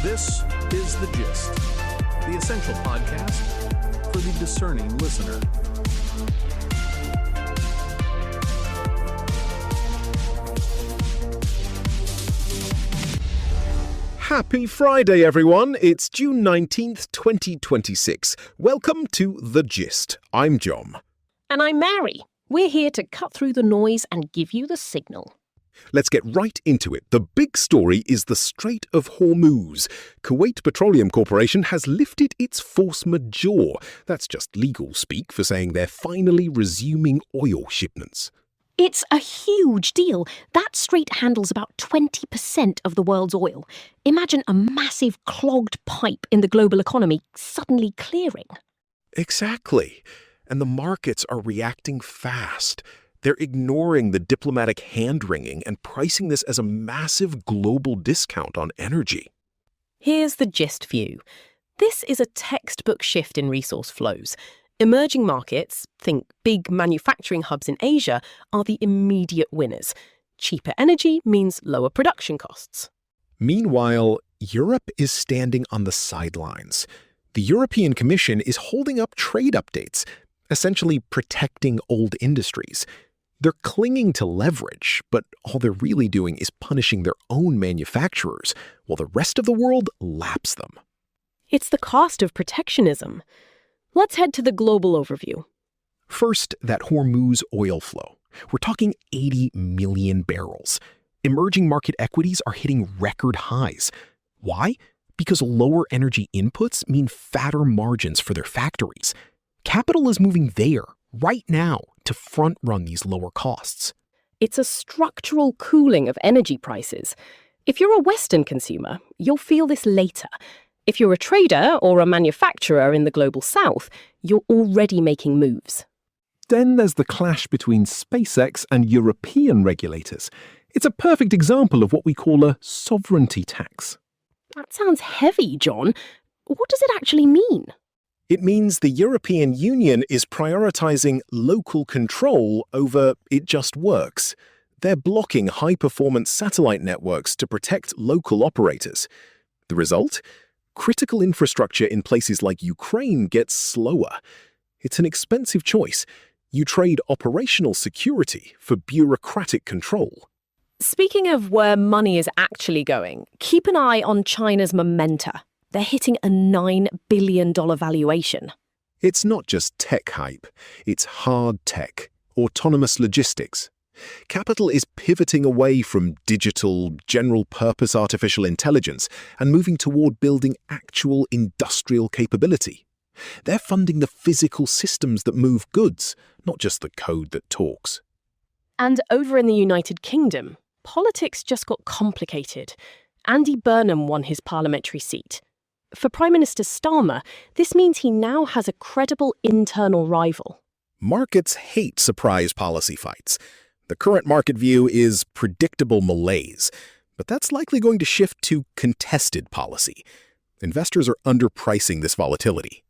This is The Gist, the essential podcast for the discerning listener. Happy Friday, everyone. It's June 19th, 2026. Welcome to The Gist. I'm John. And I'm Mary. We're here to cut through the noise and give you the signal. Let's get right into it. The big story is the Strait of Hormuz. Kuwait Petroleum Corporation has lifted its force majeure. That's just legal speak for saying they're finally resuming oil shipments. It's a huge deal. That strait handles about 20% of the world's oil. Imagine a massive clogged pipe in the global economy suddenly clearing. Exactly. And the markets are reacting fast. They're ignoring the diplomatic hand-wringing and pricing this as a massive global discount on energy. Here's the gist for you. This is a textbook shift in resource flows. Emerging markets, think big manufacturing hubs in Asia, are the immediate winners. Cheaper energy means lower production costs. Meanwhile, Europe is standing on the sidelines. The European Commission is holding up trade updates, essentially protecting old industries. They're clinging to leverage, but all they're really doing is punishing their own manufacturers, while the rest of the world laps them. It's the cost of protectionism. Let's head to the global overview. First, that Hormuz oil flow. We're talking 80 million barrels. Emerging market equities are hitting record highs. Why? Because lower energy inputs mean fatter margins for their factories. Capital is moving there, right now, to front-run these lower costs. It's a structural cooling of energy prices. If you're a Western consumer, you'll feel this later. If you're a trader or a manufacturer in the global south, you're already making moves. Then there's the clash between SpaceX and European regulators. It's a perfect example of what we call a sovereignty tax. That sounds heavy, John. What does it actually mean? It means the European Union is prioritizing local control over it just works. They're blocking high-performance satellite networks to protect local operators. The result? Critical infrastructure in places like Ukraine gets slower. It's an expensive choice. You trade operational security for bureaucratic control. Speaking of where money is actually going, keep an eye on China's Momenta. They're hitting a $9 billion valuation. It's not just tech hype. It's hard tech, autonomous logistics. Capital is pivoting away from digital, general-purpose artificial intelligence and moving toward building actual industrial capability. They're funding the physical systems that move goods, not just the code that talks. And over in the United Kingdom, politics just got complicated. Andy Burnham won his parliamentary seat. For Prime Minister Starmer, this means he now has a credible internal rival. Markets hate surprise policy fights. The current market view is predictable malaise, but that's likely going to shift to contested policy. Investors are underpricing this volatility.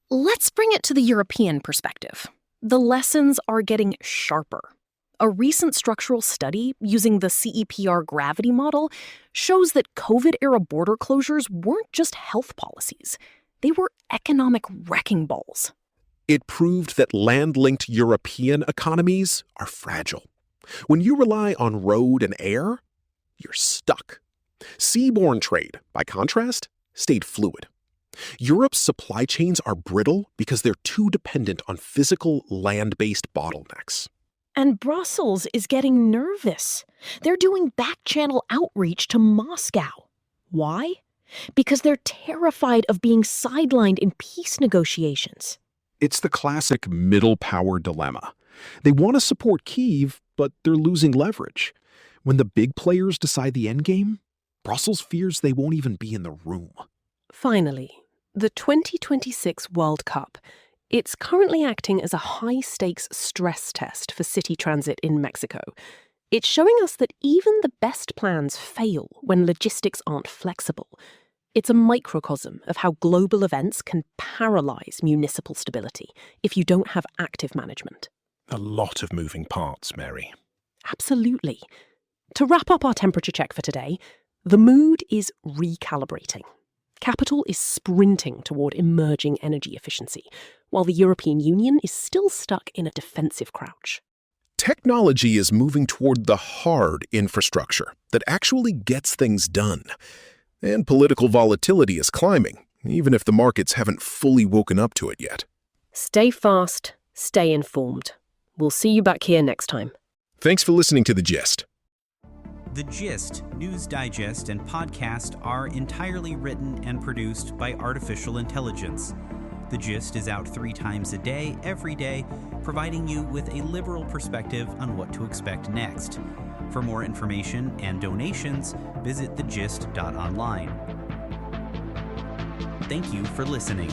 Let's bring it to the European perspective. The lessons are getting sharper. A recent structural study using the CEPR gravity model shows that COVID-era border closures weren't just health policies. They were economic wrecking balls. It proved that land-linked European economies are fragile. When you rely on road and air, you're stuck. Seaborne trade, by contrast, stayed fluid. Europe's supply chains are brittle because they're too dependent on physical land-based bottlenecks. And Brussels is getting nervous. They're doing back-channel outreach to Moscow. Why? Because they're terrified of being sidelined in peace negotiations. It's the classic middle power dilemma. They want to support Kyiv, but they're losing leverage. When the big players decide the endgame, Brussels fears they won't even be in the room. Finally, the 2026 World Cup. It's currently acting as a high-stakes stress test for city transit in Mexico. It's showing us that even the best plans fail when logistics aren't flexible. It's a microcosm of how global events can paralyze municipal stability if you don't have active management. A lot of moving parts, Mary. Absolutely. To wrap up our temperature check for today, the mood is recalibrating. Capital is sprinting toward emerging energy efficiency, while the European Union is still stuck in a defensive crouch. Technology is moving toward the hard infrastructure that actually gets things done. And political volatility is climbing, even if the markets haven't fully woken up to it yet. Stay fast, stay informed. We'll see you back here next time. Thanks for listening to The Gist. The Gist, News Digest, and podcast are entirely written and produced by artificial intelligence. The Gist is out 3 times a day, every day, providing you with a liberal perspective on what to expect next. For more information and donations, visit thegist.online. Thank you for listening.